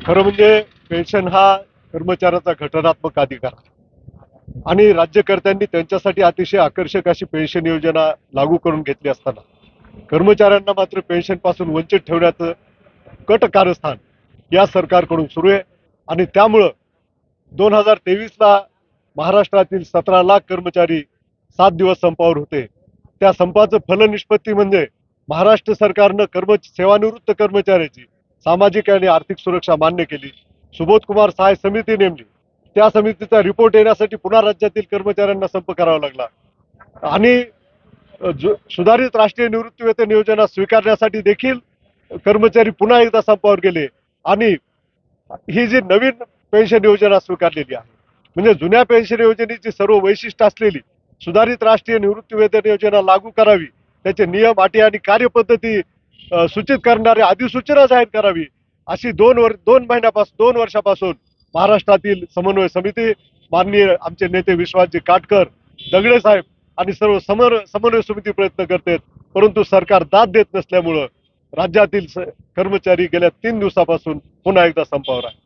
खरं म्हणजे पेन्शन हा कर्मचाऱ्याचा घटनात्मक अधिकार आहे. आणि राज्यकर्त्यांनी त्यांच्यासाठी अतिशय आकर्षक अशी पेन्शन योजना लागू करून घेतली असताना कर्मचाऱ्यांना मात्र पेन्शन पासून वंचित ठेवण्याचं कट कारस्थान या सरकारकडून सुरू आहे. आणि त्यामुळं 2023ला महाराष्ट्रातील 17 लाख कर्मचारी 7 दिवस संपावर होते. त्या संपाचं फलनिष्पत्ती म्हणजे महाराष्ट्र सरकारनं सेवानिवृत्त कर्मचाऱ्याची सामाजिक आणि आर्थिक सुरक्षा मान्य केली. सुबोध कुमार सहाय समिती नेमली. त्या समितीचा रिपोर्ट येण्यासाठी पुन्हा राज्यातील कर्मचाऱ्यांना संप करावा लागला. आणि सुधारित राष्ट्रीय निवृत्तीवेतन योजना स्वीकारण्यासाठी देखील कर्मचारी पुन्हा एकदा संपावर गेले. आणि ही जी नवीन पेन्शन योजना स्वीकारलेली आहे, म्हणजे जुन्या पेन्शन योजनेची सर्व वैशिष्ट्य असलेली सुधारित राष्ट्रीय निवृत्तीवेतन योजना लागू करावी, त्याचे नियम, अटी आणि कार्यपद्धती सूचित करणारी अधिसूचना जाहीर करावी, अशी 2 वर्षापासून महाराष्ट्रातील समन्वय समिती, माननीय आमचे नेते विश्वासजी काटकर, दगडे साहेब आणि सर्व समन्वय समिती प्रयत्न करतात. परंतु सरकार दाद देत नसल्यामुळं राज्यातील कर्मचारी गेल्या 3 दिवसापासून पुन्हा एकदा संपावर आहे.